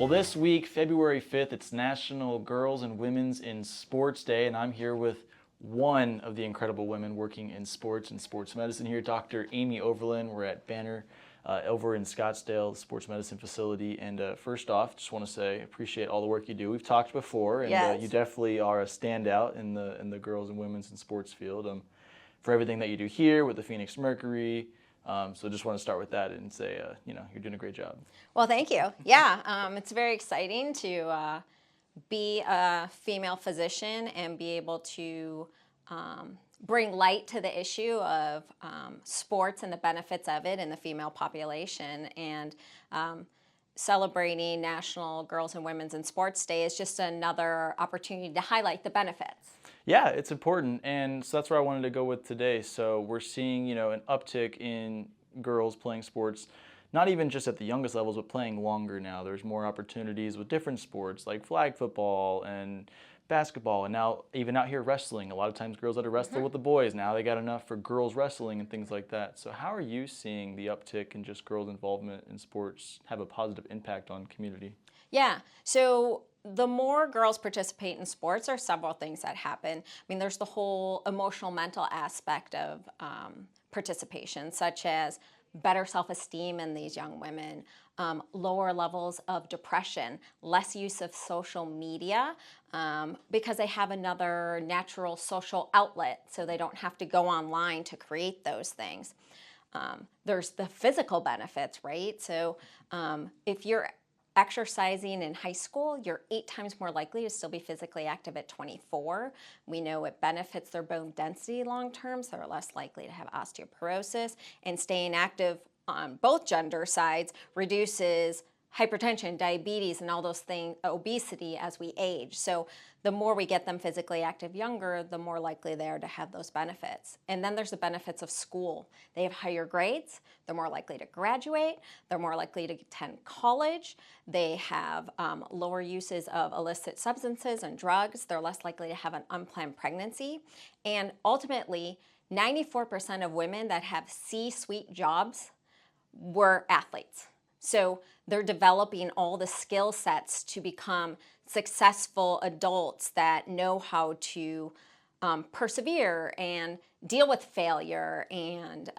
Well, this week, February 5th, it's National Girls and Women's in Sports Day, and I'm here with one of the incredible women working in sports and sports medicine here, Dr. Amy Overland. We're at Banner over in Scottsdale, sports medicine facility. And first off, just want to say, appreciate all the work you do. We've talked before, and Yes. you definitely are a standout in the girls and women's in sports field for everything that you do here with the Phoenix Mercury. So just want to start with that and say, you're doing a great job. Well, thank you. Yeah, it's very exciting to be a female physician and be able to bring light to the issue of sports and the benefits of it in the female population. And celebrating National Girls and Women's in Sports Day is just another opportunity to highlight the benefits. Yeah, it's important, and so that's where I wanted to go with today. So we're seeing, an uptick in girls playing sports, not even just at the youngest levels, but playing longer now. There's more opportunities with different sports like flag football and basketball, and now even out here wrestling. A lot of times girls that are wrestling with the boys, now they got enough for girls wrestling and things like that. So how are you seeing the uptick in just girls' involvement in sports have a positive impact on community? Yeah, so the more girls participate in sports, there are several things that happen. I mean, there's the whole emotional, mental aspect of participation, such as better self-esteem in these young women, lower levels of depression, less use of social media because they have another natural social outlet, so they don't have to go online to create those things. There's the physical benefits, right? So if you're exercising in high school, you're 8 times more likely to still be physically active at 24. We know it benefits their bone density long term, so they're less likely to have osteoporosis. And staying active on both gender sides reduces hypertension, diabetes, and all those things, obesity as we age. So the more we get them physically active younger, the more likely they are to have those benefits. And then there's the benefits of school. They have higher grades, they're more likely to graduate, they're more likely to attend college, they have lower uses of illicit substances and drugs, they're less likely to have an unplanned pregnancy, and ultimately, 94% of women that have C-suite jobs were athletes. So they're developing all the skill sets to become successful adults that know how to persevere and deal with failure and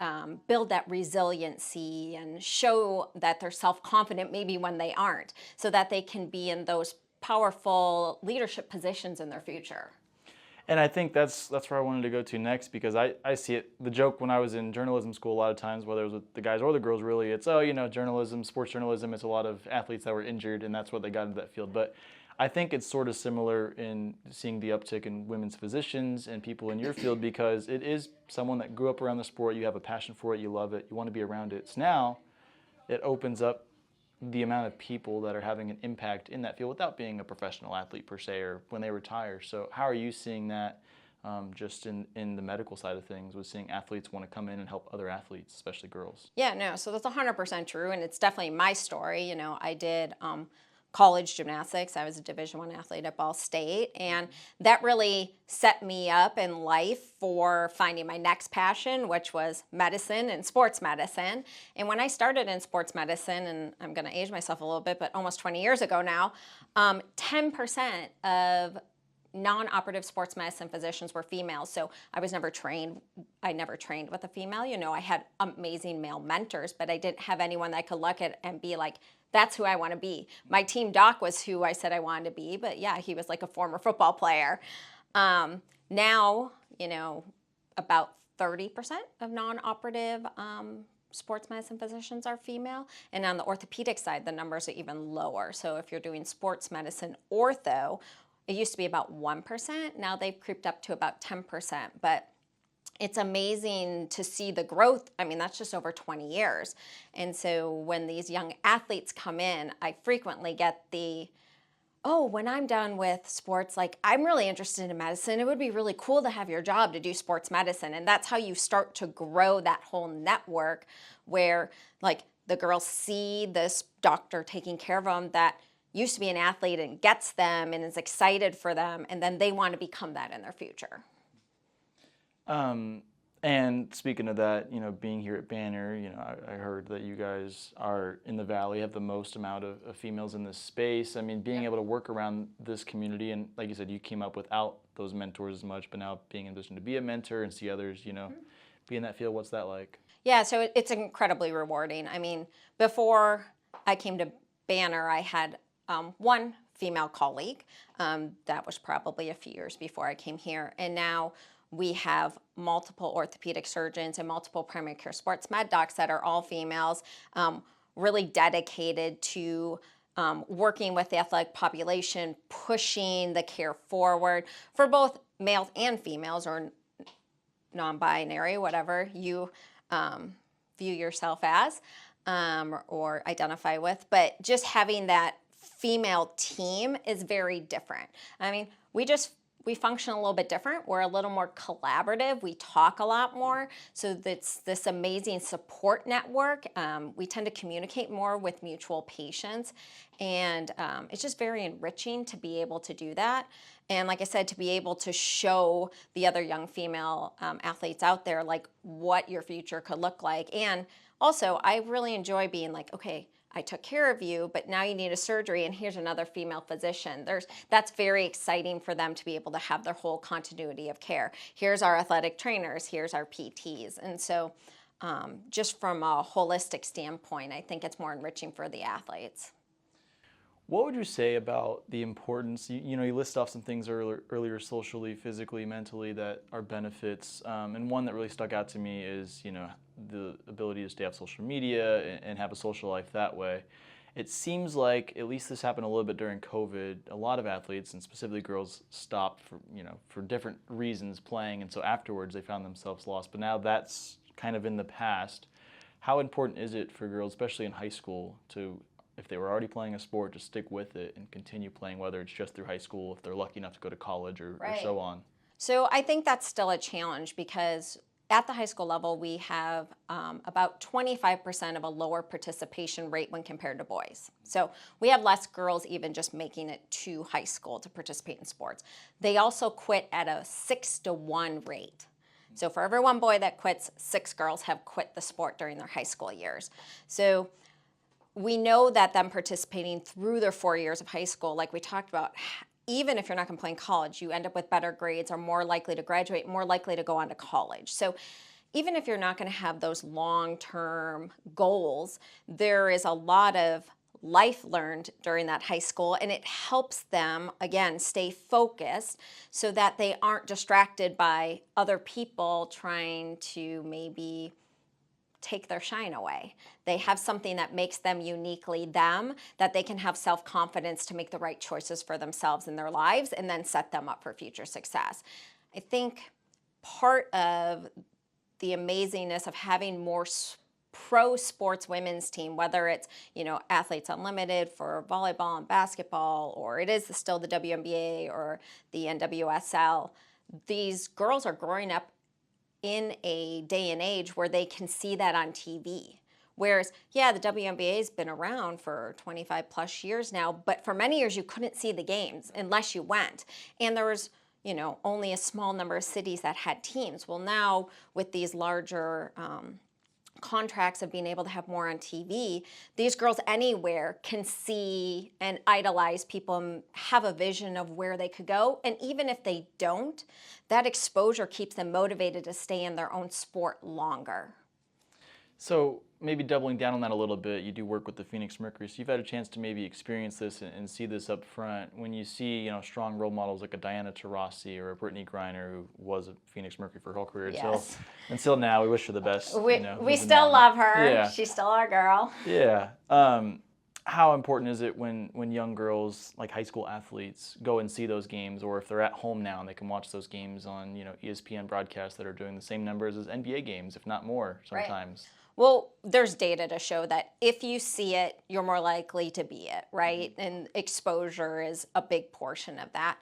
build that resiliency and show that they're self-confident maybe when they aren't, so that they can be in those powerful leadership positions in their future. And I think that's where I wanted to go to next, because I see it, the joke when I was in journalism school a lot of times, whether it was with the guys or the girls really, it's, journalism, sports journalism, it's a lot of athletes that were injured and that's what they got into that field. But I think it's sort of similar in seeing the uptick in women's physicians and people in your field, because it is someone that grew up around the sport, you have a passion for it, you love it, you want to be around it. So now it opens up the amount of people that are having an impact in that field without being a professional athlete per se or when they retire. So how are you seeing that just in the medical side of things, with seeing athletes want to come in and help other athletes, especially girls? Yeah, no, so that's 100% true, and it's definitely my story. I did college gymnastics. I was a Division I athlete at Ball State, and that really set me up in life for finding my next passion, which was medicine and sports medicine. And when I started in sports medicine, and I'm going to age myself a little bit, but almost 20 years ago now, 10% of non-operative sports medicine physicians were females. So I never trained with a female. I had amazing male mentors, but I didn't have anyone that I could look at and be like, that's who I want to be. My team doc was who I said I wanted to be, but yeah, he was like a former football player. Now, about 30% of non-operative sports medicine physicians are female. And on the orthopedic side, the numbers are even lower. So if you're doing sports medicine ortho, it used to be about 1%. Now they've creeped up to about 10%. But it's amazing to see the growth. I mean, that's just over 20 years. And so when these young athletes come in, I frequently get when I'm done with sports, I'm really interested in medicine. It would be really cool to have your job to do sports medicine. And that's how you start to grow that whole network where, the girls see this doctor taking care of them that used to be an athlete and gets them and is excited for them, and then they want to become that in their future. And speaking of that, being here at Banner, I heard that you guys are in the Valley, have the most amount of females in this space. I mean, being able to work around this community, and like you said, you came up without those mentors as much, but now being in a position to be a mentor and see others, be in that field, what's that like? Yeah, so it's incredibly rewarding. I mean, before I came to Banner, I had one female colleague. That was probably a few years before I came here. And now we have multiple orthopedic surgeons and multiple primary care sports med docs that are all females, really dedicated to working with the athletic population, pushing the care forward for both males and females, or non-binary, whatever you view yourself as or identify with. But just having that female team is very different. I mean, we function a little bit different. We're a little more collaborative. We talk a lot more. So that's this amazing support network. We tend to communicate more with mutual patients. And it's just very enriching to be able to do that. And like I said, to be able to show the other young female athletes out there, like, what your future could look like. And also, I really enjoy being like, okay, I took care of you, but now you need a surgery, and here's another female physician. That's very exciting for them to be able to have their whole continuity of care. Here's our athletic trainers, here's our PTs. And so just from a holistic standpoint, I think it's more enriching for the athletes. What would you say about the importance, you list off some things earlier socially, physically, mentally, that are benefits, and one that really stuck out to me is, the ability to stay off social media and have a social life that way. It seems like, at least this happened a little bit during COVID, a lot of athletes, and specifically girls, stopped for different reasons playing, and so afterwards they found themselves lost. But now that's kind of in the past. How important is it for girls, especially in high school, to, if they were already playing a sport, to stick with it and continue playing, whether it's just through high school, if they're lucky enough to go to college or so on? So I think that's still a challenge, because at the high school level, we have about 25% of a lower participation rate when compared to boys. So we have less girls even just making it to high school to participate in sports. They also quit at a 6-to-1 rate. So for every one boy that quits, 6 girls have quit the sport during their high school years. So we know that them participating through their 4 years of high school, like we talked about, even if you're not going to play in college, you end up with better grades, are more likely to graduate, more likely to go on to college. So even if you're not going to have those long-term goals, there is a lot of life learned during that high school, and it helps them, again, stay focused so that they aren't distracted by other people trying to maybe take their shine away. They have something that makes them uniquely them, that they can have self-confidence to make the right choices for themselves in their lives and then set them up for future success. I think part of the amazingness of having more pro sports women's team, whether it's, Athletes Unlimited for volleyball and basketball, or it is still the WNBA or the NWSL, these girls are growing up in a day and age where they can see that on TV. Whereas, the WNBA has been around for 25 plus years now, but for many years you couldn't see the games unless you went. And there was, only a small number of cities that had teams. Well, now with these larger contracts of being able to have more on TV, these girls anywhere can see and idolize people and have a vision of where they could go. And even if they don't, that exposure keeps them motivated to stay in their own sport longer. So maybe doubling down on that a little bit, you do work with the Phoenix Mercury, so you've had a chance to maybe experience this and see this up front. When you see, strong role models like a Diana Taurasi or a Brittany Griner, who was a Phoenix Mercury for her whole career until now, we wish her the best. We still love her. Yeah. She's still our girl. Yeah. How important is it when young girls, like high school athletes, go and see those games, or if they're at home now and they can watch those games on, ESPN broadcasts that are doing the same numbers as NBA games, if not more sometimes? Right. Well, there's data to show that if you see it, you're more likely to be it, right? And exposure is a big portion of that.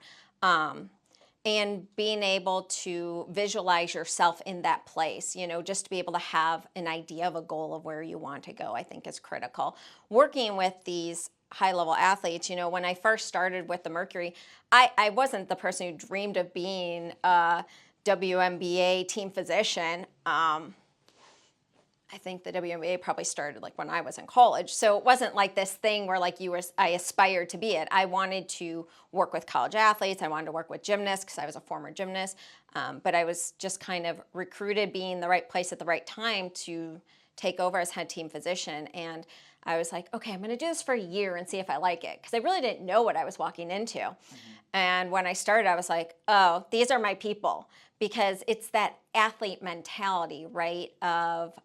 And being able to visualize yourself in that place, just to be able to have an idea of a goal of where you want to go, I think is critical. Working with these high-level athletes, when I first started with the Mercury, I wasn't the person who dreamed of being a WNBA team physician. I think the WNBA probably started like when I was in college. So it wasn't like this thing where like I aspired to be it. I wanted to work with college athletes. I wanted to work with gymnasts because I was a former gymnast. But I was just kind of recruited, being in the right place at the right time to take over as head team physician. And I was like, okay, I'm going to do this for a year and see if I like it. Because I really didn't know what I was walking into. Mm-hmm. And when I started, I was like, oh, these are my people. Because it's that athlete mentality, right, of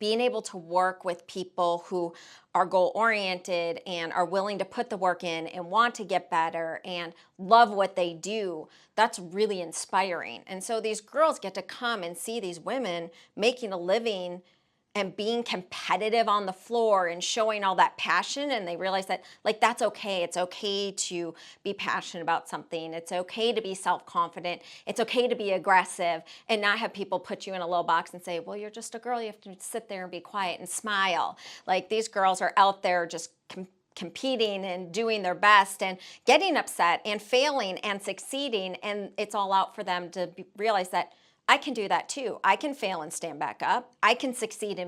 being able to work with people who are goal-oriented and are willing to put the work in and want to get better and love what they do. That's really inspiring. And so these girls get to come and see these women making a living and being competitive on the floor and showing all that passion, and they realize that like that's okay. It's okay to be passionate about something. It's okay to be self-confident. It's okay to be aggressive and not have people put you in a little box and say, well, you're just a girl. You have to sit there and be quiet and smile. Like these girls are out there just competing and doing their best and getting upset and failing and succeeding, and it's all out for them to realize that I can do that too. I can fail and stand back up. I can succeed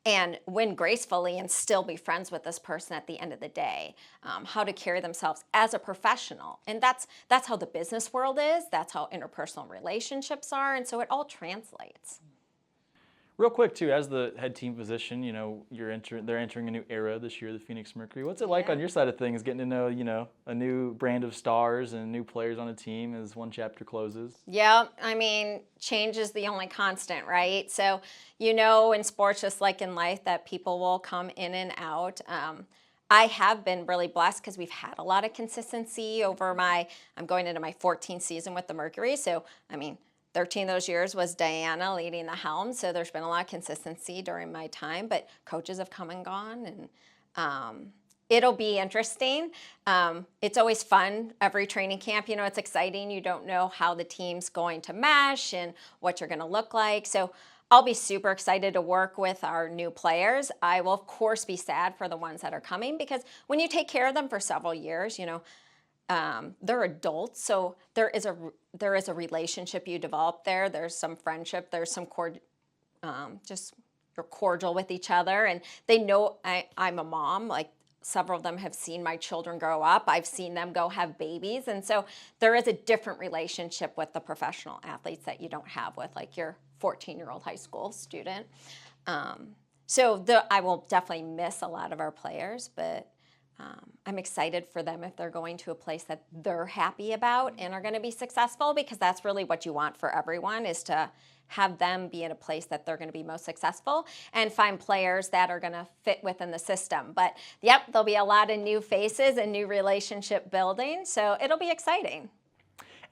and win gracefully and still be friends with this person at the end of the day. How to carry themselves as a professional. And that's how the business world is. That's how interpersonal relationships are. And so it all translates. Real quick too, as the head team physician, they're entering a new era this year, the Phoenix Mercury. What's it like on your side of things, getting to know, a new brand of stars and new players on a team as one chapter closes? Yeah, I mean, change is the only constant, right? So, in sports, just like in life, that people will come in and out. I have been really blessed because we've had a lot of consistency over I'm going into my 14th season with the Mercury. So, 13 of those years was Diana leading the helm, so there's been a lot of consistency during my time, but coaches have come and gone, and it'll be interesting. It's always fun, every training camp, it's exciting. You don't know how the team's going to mesh and what you're going to look like, so I'll be super excited to work with our new players. I will, of course, be sad for the ones that are coming, because when you take care of them for several years, they're adults, so there is a relationship you develop there. There's some friendship. There's some just you're cordial with each other, and they know I'm a mom. Like several of them have seen my children grow up. I've seen them go have babies, and so there is a different relationship with the professional athletes that you don't have with like your 14-year-old high school student. I will definitely miss a lot of our players, but I'm excited for them if they're going to a place that they're happy about and are going to be successful, because that's really what you want for everyone, is to have them be in a place that they're going to be most successful and find players that are going to fit within the system. But yep, there'll be a lot of new faces and new relationship building, so it'll be exciting.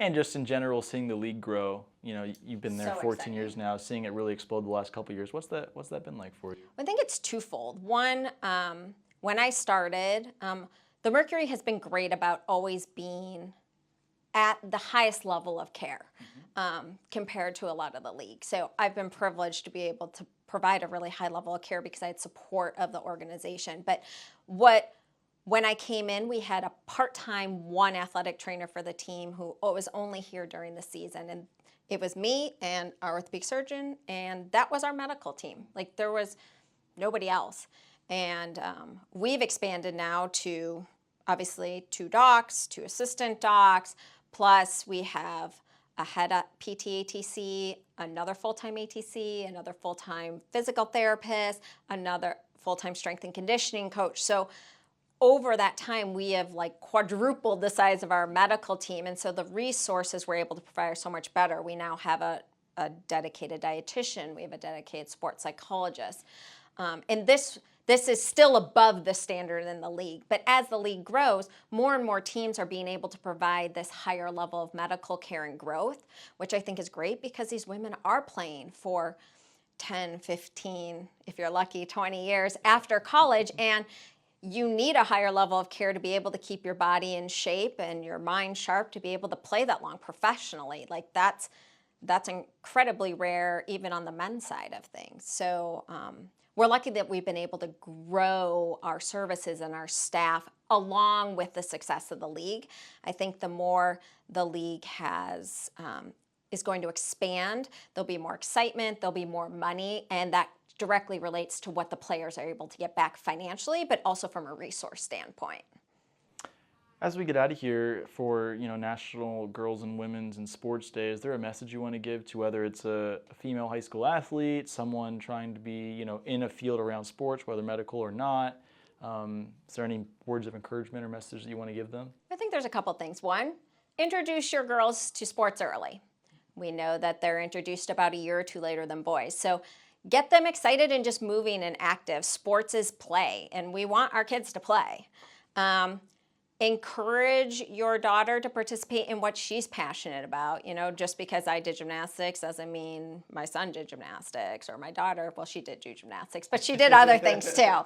And just in general, seeing the league grow, you've been there 14 years now, seeing it really explode the last couple of years. What's that been like for you? I think it's twofold. One, when I started, the Mercury has been great about always being at the highest level of care compared to a lot of the league. So I've been privileged to be able to provide a really high level of care because I had support of the organization. But when I came in, we had a part-time one athletic trainer for the team who was only here during the season. And it was me and our orthopedic surgeon, and that was our medical team. Like there was nobody else. And we've expanded now to, obviously, 2 docs, 2 assistant docs, plus we have a head PT ATC, another full-time ATC, another full-time physical therapist, another full-time strength and conditioning coach. So over that time, we have like quadrupled the size of our medical team. And so the resources we're able to provide are so much better. We now have a dedicated dietitian. We have a dedicated sports psychologist. And this is still above the standard in the league. But as the league grows, more and more teams are being able to provide this higher level of medical care and growth, which I think is great because these women are playing for 10, 15, if you're lucky, 20 years after college. And you need a higher level of care to be able to keep your body in shape and your mind sharp to be able to play that long professionally. Like that's incredibly rare even on the men's side of things. So we're lucky that we've been able to grow our services and our staff along with the success of the league. I think the more the league has is going to expand. There'll be more excitement, there'll be more money, and that directly relates to what the players are able to get back financially, but also from a resource standpoint. As we get out of here for National Girls and Women's and Sports Day, is there a message you want to give to whether it's a female high school athlete, someone trying to be in a field around sports, whether medical or not? Is there any words of encouragement or message that you want to give them? I think there's a couple things. One, introduce your girls to sports early. We know that they're introduced about a year or two later than boys. So get them excited and just moving and active. Sports is play, and we want our kids to play. Encourage your daughter to participate in what she's passionate about. Just because I did gymnastics doesn't mean my son did gymnastics, or my daughter, well, she did do gymnastics, but she did other things too.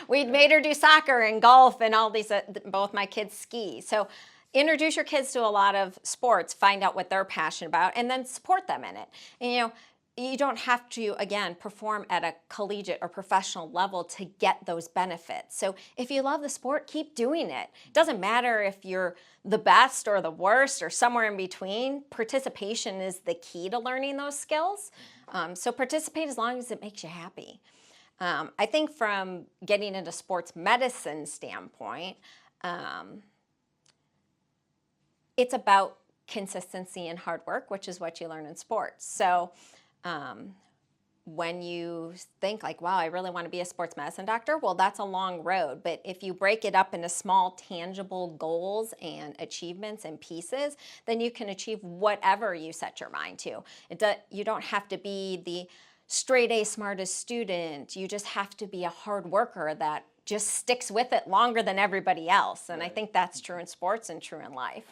We made her do soccer and golf and all these, both my kids ski. So introduce your kids to a lot of sports, find out what they're passionate about, and then support them in it. And, you don't have to, again, perform at a collegiate or professional level to get those benefits. So if you love the sport, keep doing it. It doesn't matter if you're the best or the worst or somewhere in between. Participation is the key to learning those skills. So participate as long as it makes you happy. I think from getting into sports medicine standpoint, it's about consistency and hard work, which is what you learn in sports. So when you think like, wow, I really want to be a sports medicine doctor, well, that's a long road. But if you break it up into small, tangible goals and achievements and pieces, then you can achieve whatever you set your mind to. You don't have to be the straight A smartest student. You just have to be a hard worker that just sticks with it longer than everybody else. And I think that's true in sports and true in life.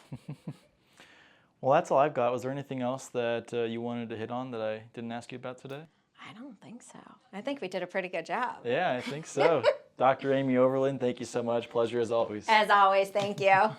Well, that's all I've got. Was there anything else that you wanted to hit on that I didn't ask you about today? I don't think so. I think we did a pretty good job. Yeah, I think so. Dr. Amy Overland, thank you so much. Pleasure as always. As always, thank you.